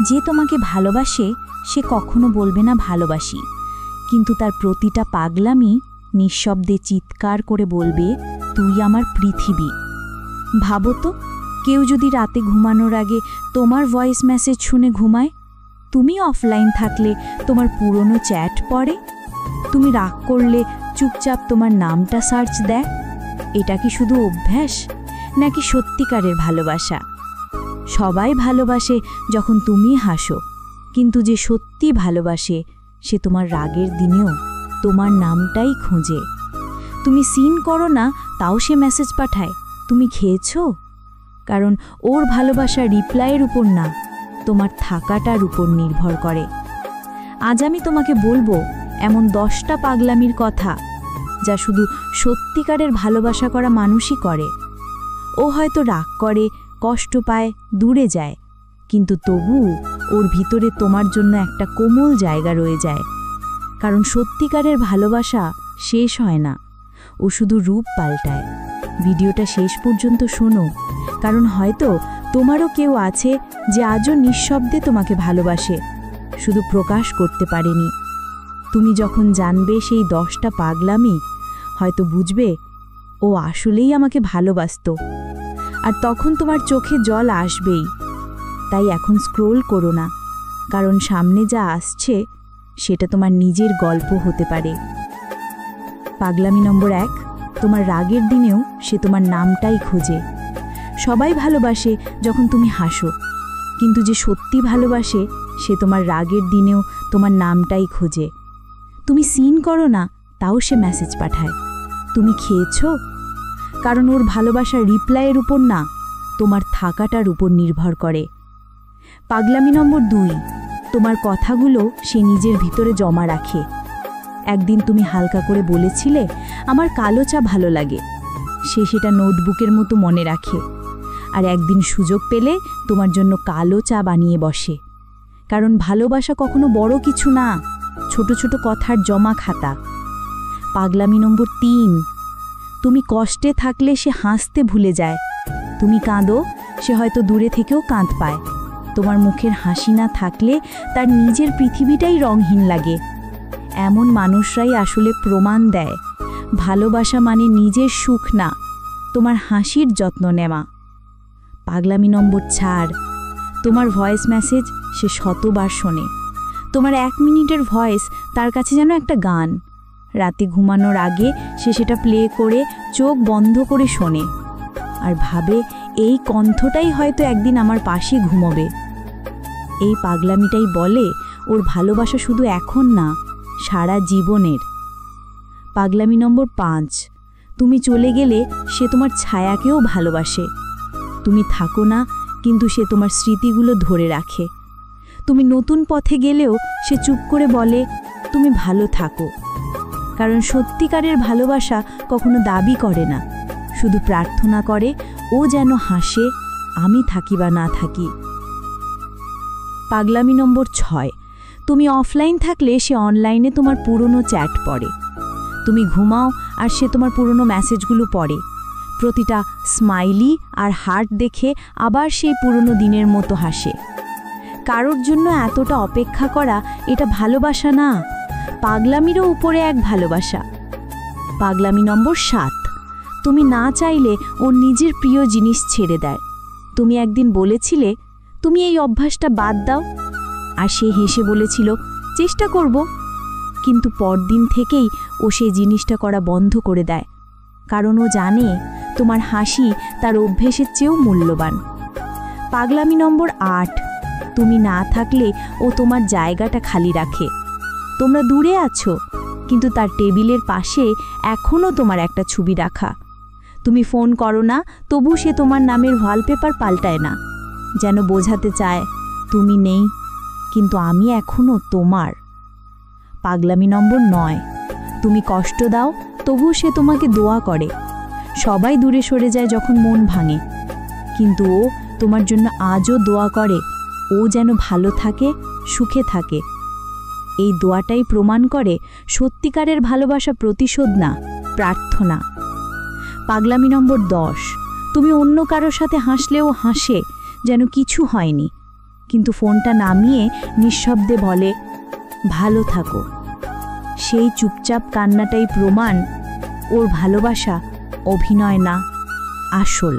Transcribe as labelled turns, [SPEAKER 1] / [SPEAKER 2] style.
[SPEAKER 1] যে তোমাকে ভালোবাসে সে কখনো বলবে না ভালোবাসি, কিন্তু তার প্রতিটা পাগলামি নিঃশব্দে চিৎকার করে বলবে তুই আমার পৃথিবী। ভাবো তো, কেউ যদি রাতে ঘুমানোর আগে তোমার ভয়েস মেসেজ শুনে ঘুমায়, তুমি অফলাইন থাকলে তোমার পুরনো চ্যাট পড়ে, তুমি রাগ করলে চুপচাপ তোমার নামটা সার্চ দেয়, এটা কি শুধু অভ্যাস নাকি সত্যিকারের ভালোবাসা? সবাই ভালোবাসে যখন তুমি হাসো, কিন্তু যে সত্যি ভালোবাসে সে তোমার রাগের দিনেও তোমার নামটাই খোঁজে। তুমি সিন করো না তাও সে মেসেজ পাঠায় তুমি খেয়েছো, কারণ ওর ভালোবাসা রিপ্লাইয়ের উপর না, তোমার থাকাটার উপর নির্ভর করে। আজ আমি তোমাকে বলবো এমন 10টা পাগলামির কথা যা শুধু সত্যিকারের ভালোবাসা করা মানুষই করে। ও হয়তো রাগ করে, কষ্ট পায়, দূরে যায়, কিন্তু তবু ওর ভিতরে তোমার জন্য একটা কোমল জায়গা রয়ে যায়। কারণ সত্যিকারের ভালোবাসা শেষ হয় না, ও শুধু রূপ পাল্টায়। ভিডিওটা শেষ পর্যন্ত শোনো, কারণ হয়তো তোমারও কেউ আছে যে আজও নিঃশব্দে তোমাকে ভালোবাসে, শুধু প্রকাশ করতে পারেনি। তুমি যখন জানবে সেই 10টা পাগলামি, হয়তো বুঝবে ও আসলেই আমাকে ভালোবাসতো, আর তখন তোমার চোখে জল আসবেই। তাই এখন স্ক্রোল করো না, কারণ সামনে যা আসছে সেটা তোমার নিজের গল্প হতে পারে। পাগলামি নম্বর 1, তোমার রাগের দিনেও সে তোমার নামটাই খোঁজে। সবাই ভালোবাসে যখন তুমি হাসো, কিন্তু যে সত্যি ভালোবাসে সে তোমার রাগের দিনেও তোমার নামটাই খোঁজে। তুমি সিন করো না তাও সে মেসেজ পাঠায় তুমি খেয়েছো, কারণ ওর ভালোবাসা রিপ্লাইয়ের উপর না, তোমার থাকাটার উপর নির্ভর করে। পাগলামি নম্বর 2, তোমার কথাগুলো সে নিজের ভিতরে জমা রাখে। একদিন তুমি হালকা করে বলেছিলে আমার কালো চা ভালো লাগে, সে সেটা নোটবুকের মতো মনে রাখে, আর একদিন সুযোগ পেলে তোমার জন্য কালো চা বানিয়ে বসে। কারণ ভালোবাসা কখনো বড় কিছু না, ছোট ছোট কথার জমা খাতা। পাগলামি নম্বর 3, তুমি কষ্টে থাকলে সে হাসতে ভুলে যায়। তুমি কাঁদো, সে হয়তো দূরে থেকেও কাঁদ পায়। তোমার মুখের হাসি না থাকলে তার নিজের পৃথিবীটাই রঙহীন লাগে। এমন মানুষরাই আসলে প্রমাণ দেয় ভালোবাসা মানে নিজের সুখ না, তোমার হাসির যত্ন নেওয়া। পাগলামি নম্বর 4, তোমার ভয়েস মেসেজ সে 100বার শোনে। তোমার 1 মিনিটের ভয়েস তার কাছে যেন একটা গান। রাতে ঘুমানোর আগে সে সেটা প্লে করে চোখ বন্ধ করে শোনে, আর ভাবে এই কণ্ঠটাই হয়তো একদিন আমার পাশে ঘুমোবে। এই পাগলামিটাই বলে ওর ভালোবাসা শুধু এখন না, সারা জীবনের। পাগলামি নম্বর 5, তুমি চলে গেলে সে তোমার ছায়াকেও ভালোবাসে। তুমি থাকো না, কিন্তু সে তোমার স্মৃতিগুলো ধরে রাখে। তুমি নতুন পথে গেলেও সে চুপ করে বলে তুমি ভালো থাকো। কারণ সত্যিকারের ভালোবাসা কখনো দাবি করে না, শুধু প্রার্থনা করে ও যেন হাসে, আমি থাকি বা না থাকি। পাগলামি নম্বর 6, তুমি অফলাইন থাকলে সে অনলাইনে তোমার পুরনো চ্যাট পড়ে। তুমি ঘুমাও আর সে তোমার পুরনো মেসেজগুলো পড়ে। প্রতিটা স্মাইলি আর হার্ট দেখে আবার সেই পুরনো দিনের মতো হাসে। কারোর জন্য এতটা অপেক্ষা করা এটা ভালোবাসা না, পাগলামিরও উপরে এক ভালোবাসা। পাগলামি নম্বর 7, তুমি না চাইলে ওর নিজের প্রিয় জিনিস ছেড়ে দেয়। তুমি একদিন বলেছিলে তুমি এই অভ্যাসটা বাদ দাও, আর সে হেসে বলেছিল চেষ্টা করব, কিন্তু পরদিন থেকেই ও সেই জিনিসটা করা বন্ধ করে দেয়। কারণ ও জানে তোমার হাসি তার অভ্যেসের চেয়েও মূল্যবান। পাগলামি নম্বর 8, তুমি না থাকলে ও তোমার জায়গাটা খালি রাখে। তোমরা দূরে আছো, কিন্তু তার টেবিলের পাশে এখনও তোমার একটা ছবি রাখা। তুমি ফোন করো না, তবু সে তোমার নামের ওয়ালপেপার পাল্টায় না, যেন বোঝাতে চায় তুমি নেই, কিন্তু আমি এখনও তোমার। পাগলামি নম্বর 9, তুমি কষ্ট দাও, তবু সে তোমাকে দোয়া করে। সবাই দূরে সরে যায় যখন মন ভাঙে, কিন্তু ও তোমার জন্য আজও দোয়া করে ও যেন ভালো থাকে, সুখে থাকে। এই দোয়াটাই প্রমাণ করে সত্যিকারের ভালোবাসা প্রতিশোধ না, প্রার্থনা। পাগলামি নম্বর 10, তুমি অন্য কারোর সাথে হাসলেও হাসে যেন কিছু হয়নি। কিন্তু ফোনটা নামিয়ে নিঃশব্দে বলে, ভালো থাকো। সেই চুপচাপ কান্নাটাই প্রমাণ ওর ভালোবাসা অভিনয় না, আসল।